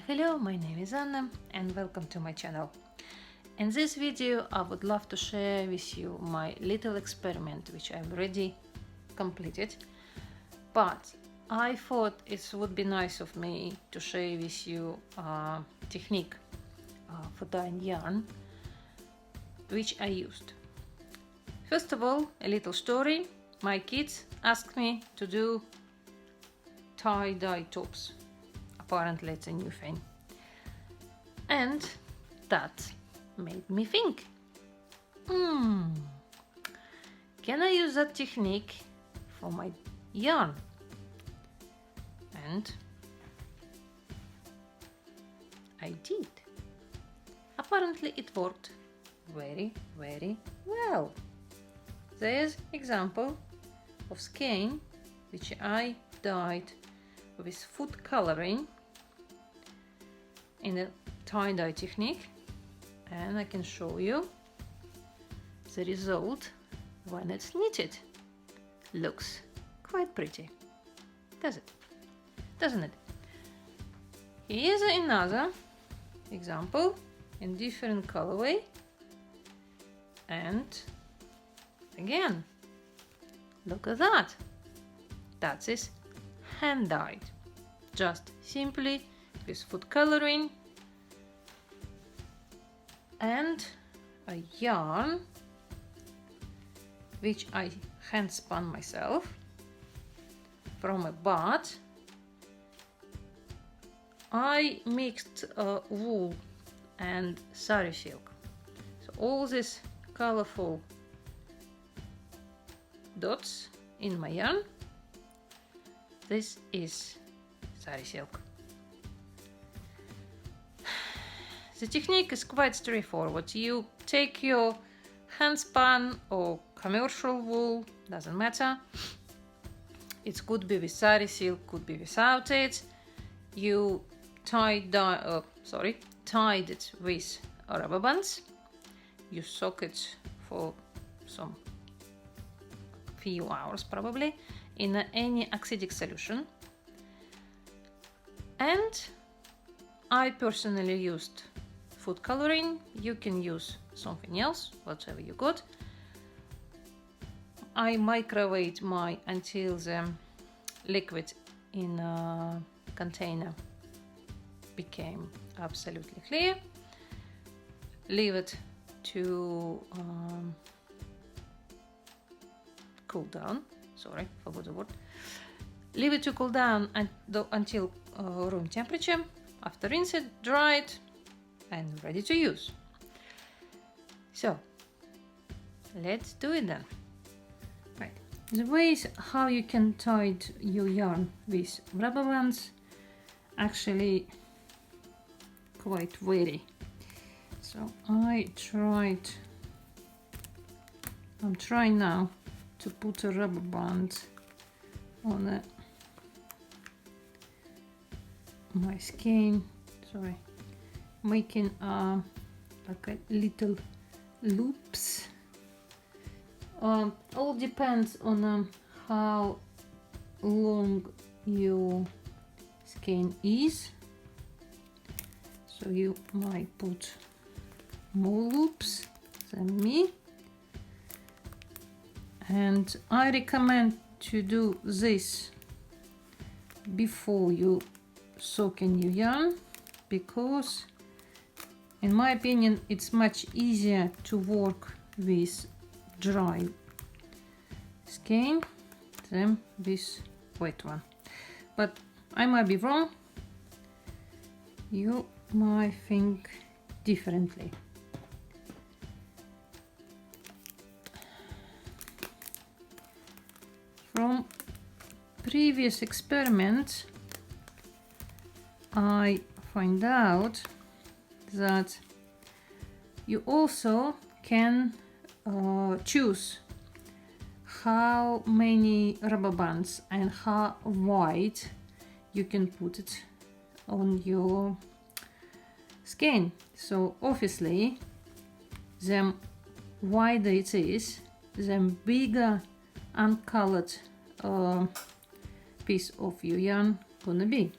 Hello, my name is Anna and welcome to my channel. In this video I would love to share with you my little experiment which I've already completed, but I thought it would be nice of me to share with you a technique for dyeing yarn which I used. First of all, a little story. My kids asked me to do tie-dye tops. Apparently it's a new thing, and that made me think, can I use that technique for my yarn? And I did. Apparently it worked very well. There's example of skein which I dyed with food coloring in a tie-dye technique, and I can show you the result when it's knitted. Looks quite pretty, doesn't it? Here's another example in different colorway, and again, look at that. That is hand dyed, just simply with food coloring and a yarn which I hand spun myself from a batt. I mixed wool and sari silk, so all these colorful dots in my yarn, this is sari silk. The technique is quite straightforward. You take your hand spun or commercial wool, doesn't matter. It could be with sari silk, could be without it. You tied it with rubber bands. You soak it for some few hours probably in any acidic solution, and I personally used food coloring. You can use something else, whatever you got. I microwaved mine until the liquid in a container became absolutely clear. Leave it to cool down. Sorry, forgot the word. Leave it to cool down until room temperature. After rinse it, dry it, and ready to use. So let's do it then. Right, the ways how you can tie your yarn with rubber bands actually quite vary. So I'm trying now to put a rubber band on my skein. Sorry, making like a little loops. All depends on how long your skein is. So you might put more loops than me. And I recommend to do this before you soak in your yarn, because in my opinion it's much easier to work with dry skein than with wet one. But I might be wrong, you might think differently. From previous experiments, I find out that you also can choose how many rubber bands and how wide you can put it on your skein. So obviously, the wider it is, the bigger uncolored piece of your yarn gonna be.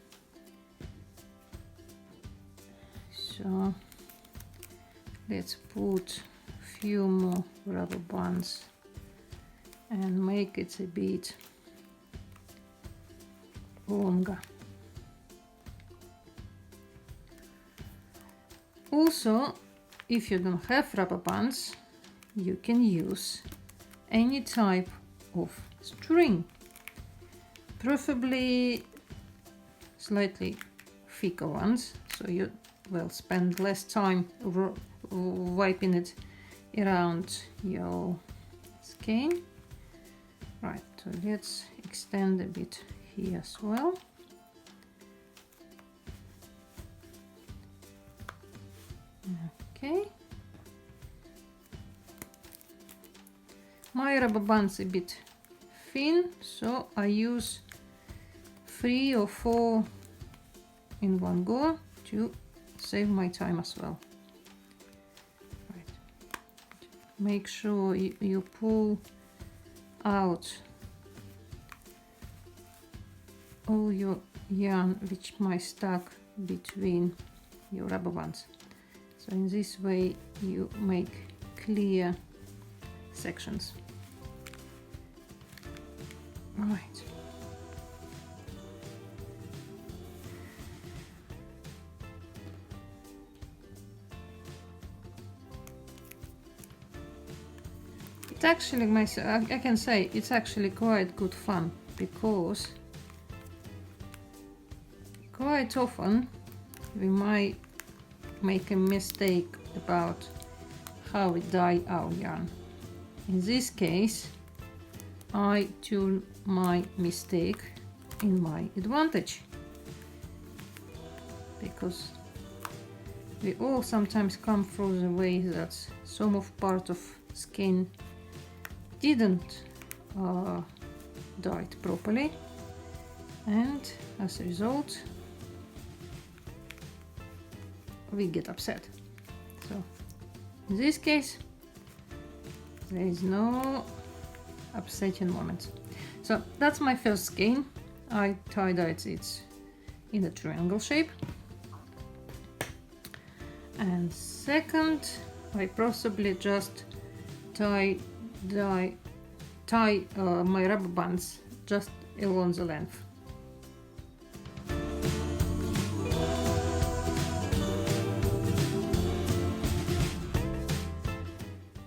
So let's put few more rubber bands and make it a bit longer. Also, if you don't have rubber bands, you can use any type of string, preferably slightly thicker ones, so you will spend less time wiping it around your skein. Right, so let's extend a bit here as well. Okay. My rubber band's a bit thin, so I use 3 or 4 in one go to save my time as well. Right. Make sure you pull out all your yarn which might stuck between your rubber bands. So in this way you make clear sections. Right. It's actually, I can say it's actually quite good fun, because quite often we might make a mistake about how we dye our yarn. In this case, I turn my mistake in my advantage, because we all sometimes come through the way that some of part of skin didn't dye it properly, and as a result we get upset. So in this case there is no upsetting moment. So that's my first skein. I tie-dyed it in a triangle shape, and second I possibly just tie my rubber bands just along the length.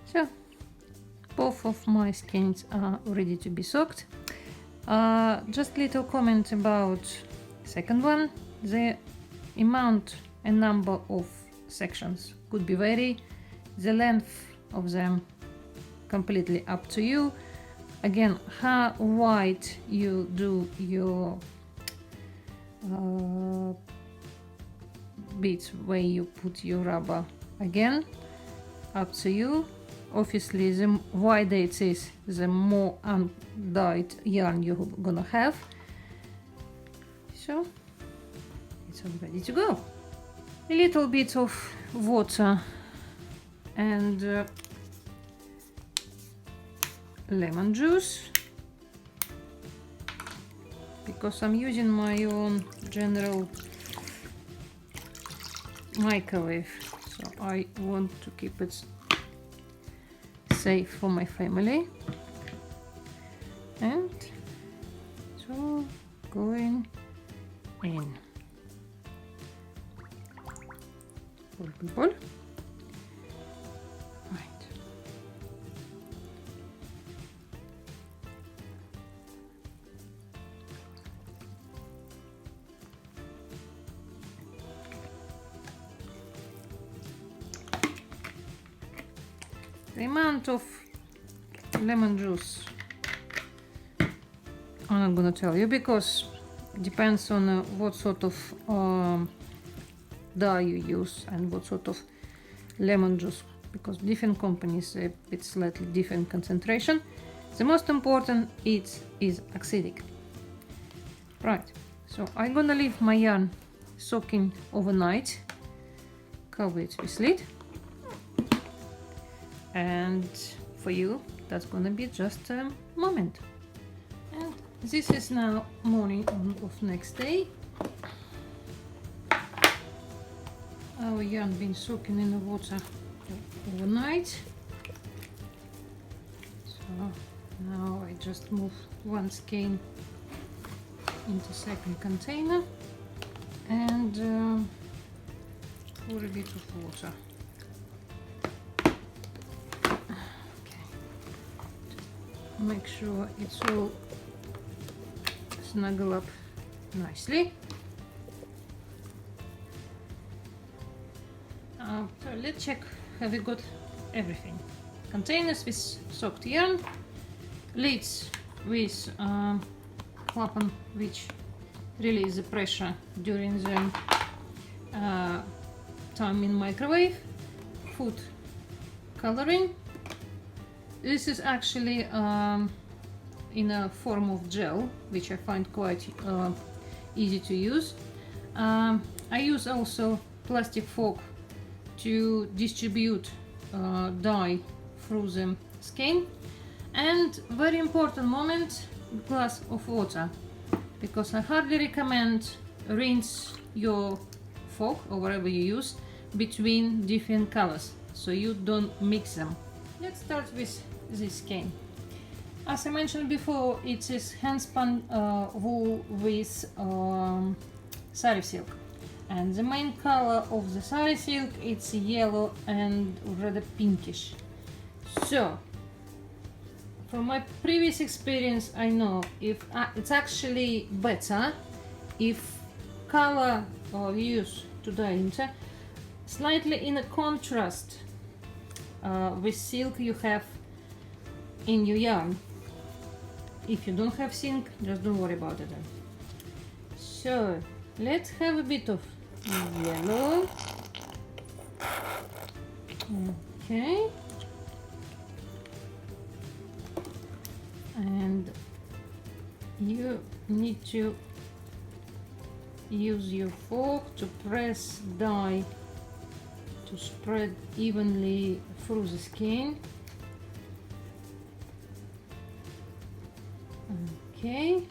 So both of my skeins are ready to be soaked. Just little comment about second one. The amount and number of sections could be vary. The length of them completely up to you. Again, how wide you do your bits where you put your rubber, again up to you. Obviously the wider it is, the more undyed yarn you're gonna have. So it's all ready to go. A little bit of water and lemon juice, because I'm using my own general microwave, so I want to keep it safe for my family. And so going in. Pull. Right. The amount of lemon juice I'm not gonna tell you, because it depends on what sort of dye you use and what sort of lemon juice, because different companies it's slightly different concentration. The most important is acidic. Right, so I'm gonna leave my yarn soaking overnight, cover it with lid, and for you that's gonna be just a moment. And this is now morning of next day. Our our yarn been soaking in the water overnight. So now I just move one skein into second container and pour a bit of water. Okay. Make sure it's all snuggle up nicely. So let's check, have we got everything? Containers with soaked yarn, lids with clapon which release the pressure during the time in microwave, food coloring. This is actually in a form of gel, which I find quite easy to use. I use also plastic fork to distribute dye through the skein, and very important moment, glass of water, because I hardly recommend rinse your fork or whatever you use between different colors so you don't mix them. Let's start with this skein. As I mentioned before, it is hand spun wool with sari silk, and the main color of the sari silk it's yellow and rather pinkish. So from my previous experience, I know if it's actually better if color you use to dye into slightly in a contrast with silk you have in your yarn. If you don't have silk, just don't worry about it then. So let's have a bit of yellow. Okay. And you need to use your fork to press dye to spread evenly through the skein. Okay,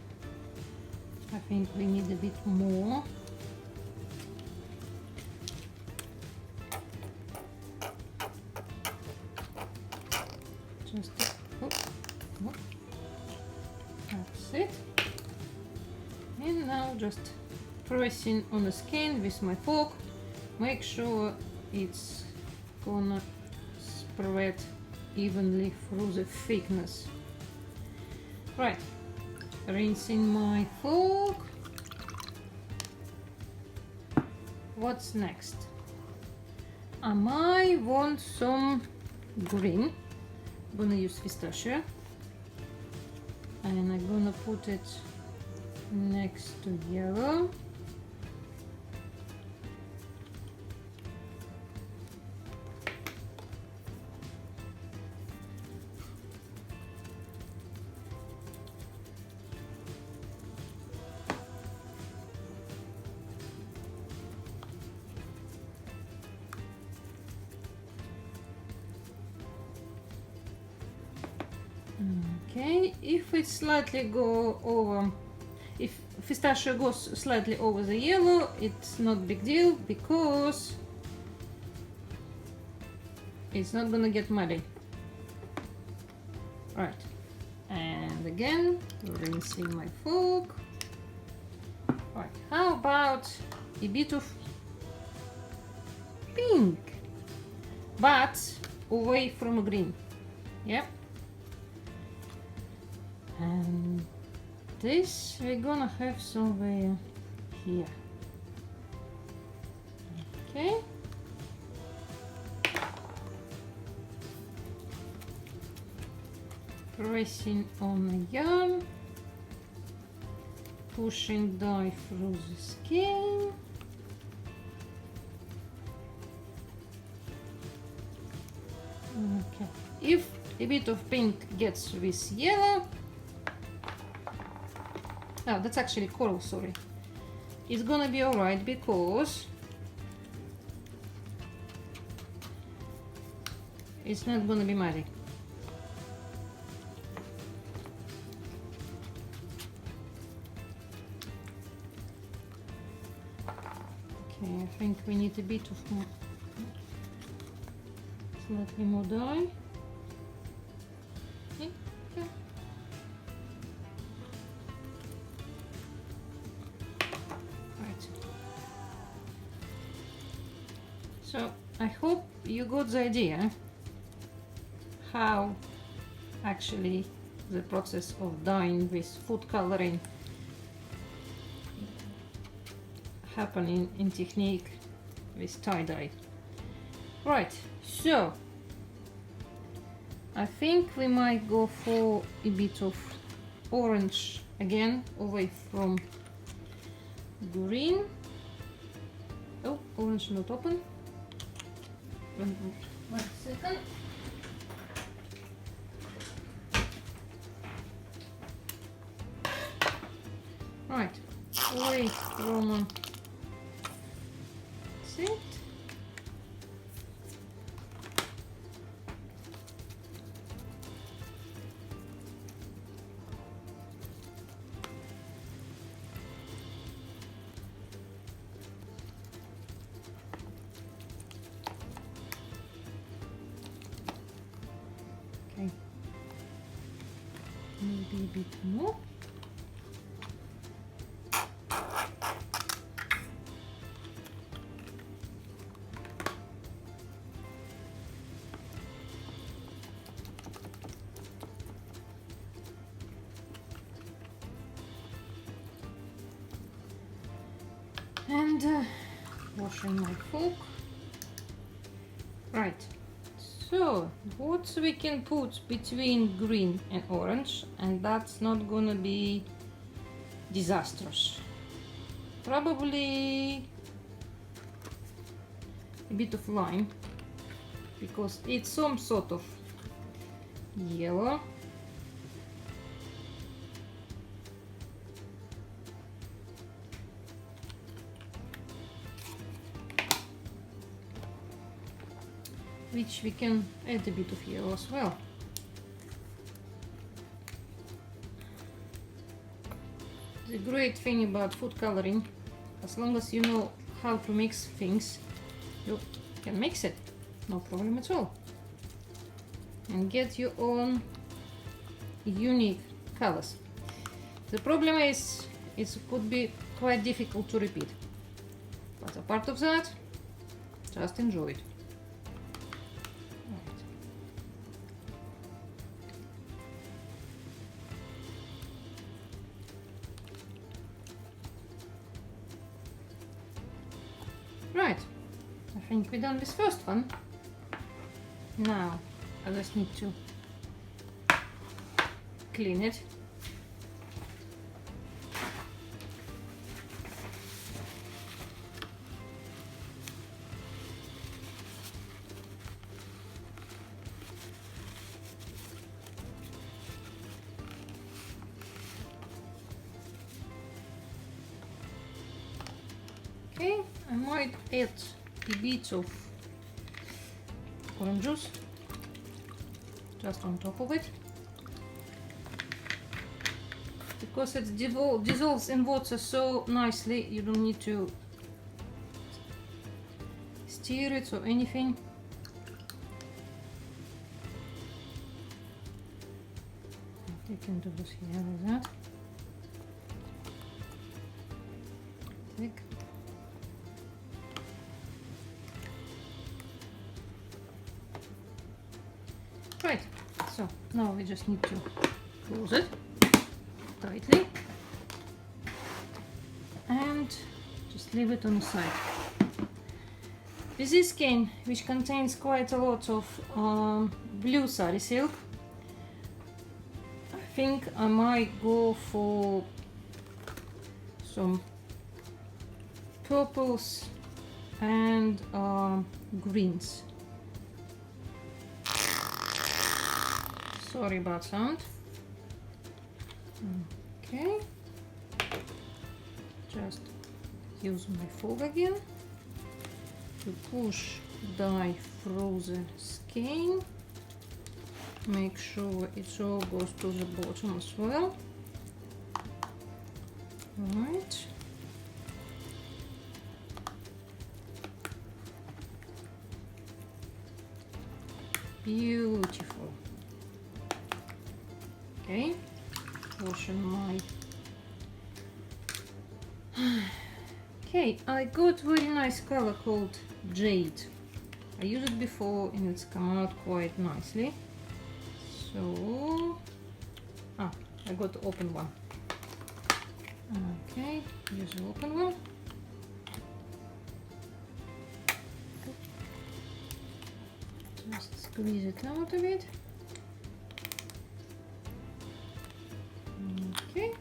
I think we need a bit more. Just that's it. And now just pressing on the skein with my fork, make sure it's gonna spread evenly through the thickness. Right, rinsing my fork. What's next? I might want some green. I'm gonna use pistachio and I'm gonna put it next to yellow. Okay, if it slightly go over, if pistachio goes slightly over the yellow, it's not big deal because it's not gonna get muddy. Right, and again rinsing my fork. Right, how about a bit of pink, but away from green? Yep. And this we're gonna have somewhere here. Okay. Pressing on the yarn, pushing dye through the skein. Okay. If a bit of pink gets with yellow, no, that's actually coral, sorry. It's gonna be alright because it's not gonna be muddy. Okay, I think we need a bit of more, slightly more dye. Okay. Right. So I hope you got the idea how actually the process of dyeing with food coloring happening in technique with tie-dye. Right, so I think we might go for a bit of orange again, away from green. Oh, orange not open. 1 second. Right, away from that's it. Okay, maybe a bit more. And washing my fork. Right, so what we can put between green and orange, and that's not gonna be disastrous. Probably a bit of lime, because it's some sort of yellow. Which we can add a bit of yellow as well. The great thing about food coloring, as long as you know how to mix things, you can mix it, no problem at all, and get your own unique colors. The problem is it could be quite difficult to repeat, but apart of that, just enjoy it. Right, I think we're done with first one. Now I just need to clean it. Okay, I might add a bit of orange juice just on top of it, because it dissolves in water so nicely. You don't need to stir it or anything. You can do this here like that. Thick. Right, so now we just need to close it tightly and just leave it on the side. With this skein, which contains quite a lot of blue sari silk, I think I might go for some purples and greens. Sorry about sound. Okay, just use my fork again to push dye through the skein. Make sure it all goes to the bottom as well. Right. Beautiful. Okay, washing my. Okay, I got very nice color called Jade. I used it before and it's come out quite nicely. So, I got the open one. Okay, use the open one. Just squeeze it out a bit. Okay.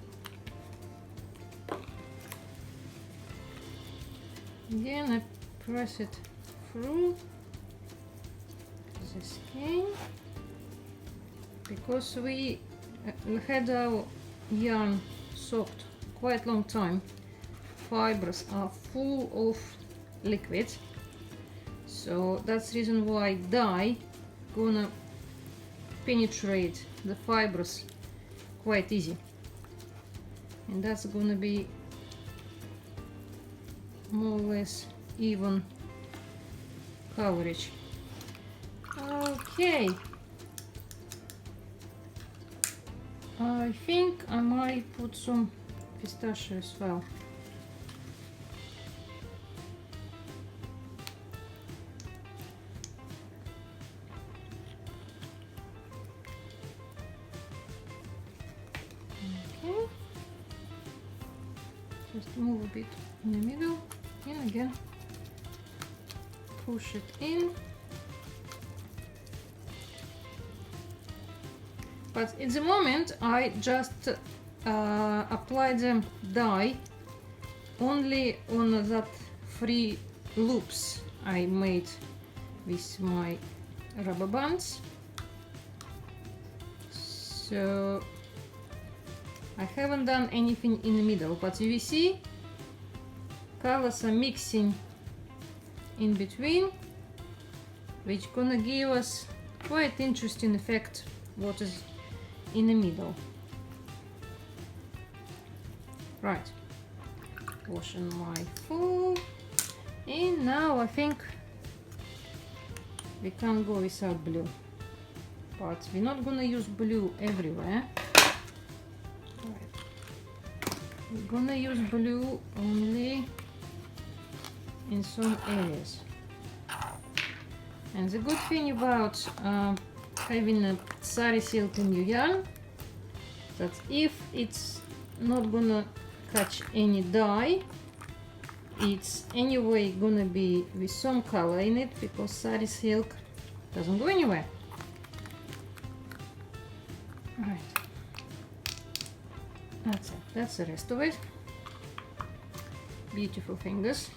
Then I press it through the skein, because we had our yarn soaked quite long time. Fibers are full of liquid, so that's the reason why dye gonna penetrate the fibers quite easy, and that's gonna be more or less even coverage. Okay, I think I might put some pistachio as well. Okay, just move a bit in the middle and again push it in. But at the moment I just apply the dye only on that 3 loops I made with my rubber bands. So I haven't done anything in the middle, but you see colors are mixing in between, which gonna give us quite interesting effect what is in the middle. Right, washing my food, and now I think we can't go without blue, but we're not gonna use blue everywhere. Right. We're gonna use blue only in some areas. And the good thing about having a sari silk in your yarn, that if it's not gonna catch any dye, it's anyway gonna be with some color in it, because sari silk doesn't go anywhere. Right, that's it, that's the rest of it. Beautiful fingers.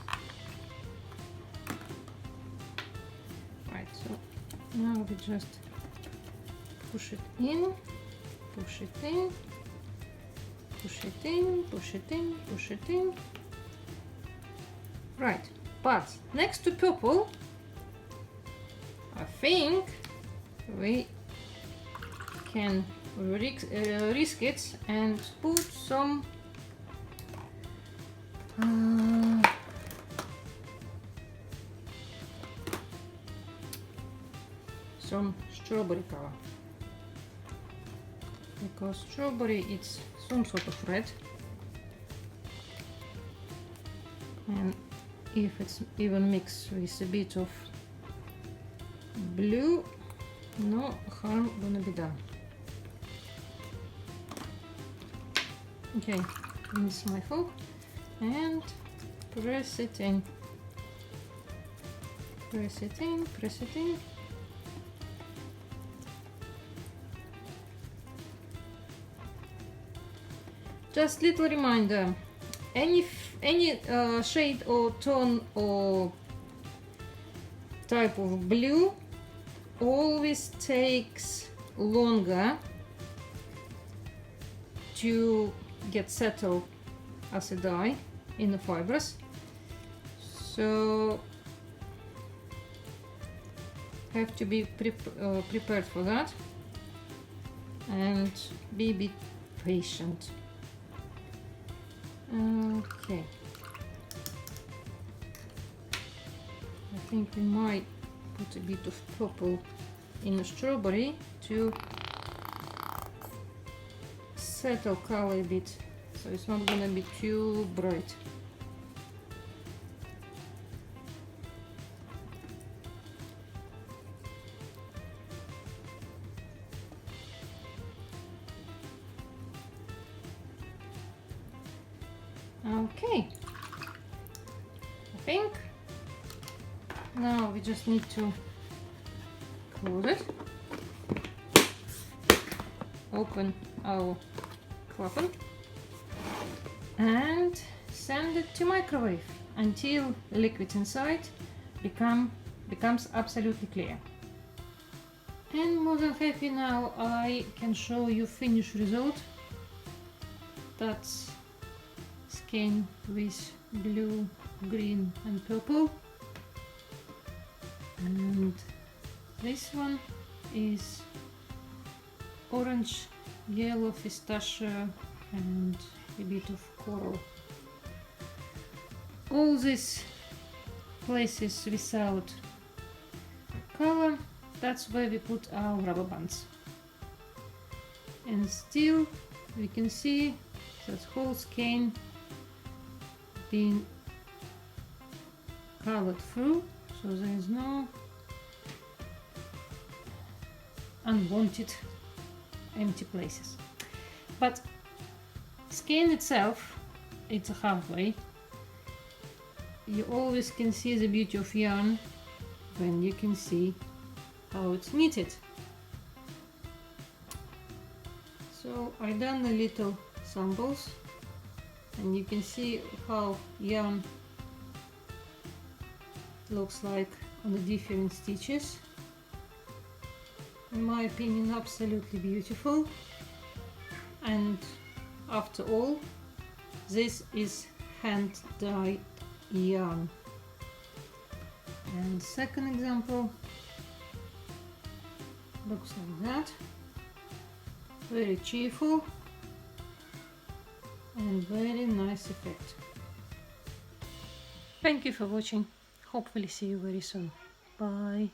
Right, so now we just push it in, push it in, push it in, push it in, push it in. Right, but next to purple, I think we can risk it and put some strawberry color, because strawberry it's some sort of red, and if it's even mixed with a bit of blue, no harm gonna be done. Okay, rinse my fork and press it in, press it in, press it in. Just little reminder, any shade or tone or type of blue always takes longer to get settled as a dye in the fibers, so have to be prepared for that and be a bit patient. Okay, I think we might put a bit of purple in strawberry to settle color a bit, so it's not gonna be too bright. Okay, I think now we just need to close it, open our clapper and send it to microwave until the liquid inside becomes absolutely clear. And more than happy now I can show you finished result. That's skein with blue, green and purple, and this one is orange, yellow, pistachio and a bit of coral. All these places without color, that's where we put our rubber bands. And still we can see that whole skein being colored through, so there is no unwanted empty places. But skein itself, it's a halfway. You always can see the beauty of yarn when you can see how it's knitted. So I done the little samples and you can see how yarn looks like on the different stitches. In my opinion, absolutely beautiful. And after all, this is hand dyed yarn. And second example looks like that, very cheerful and very nice effect. Thank you for watching. Hopefully see you very soon. Bye.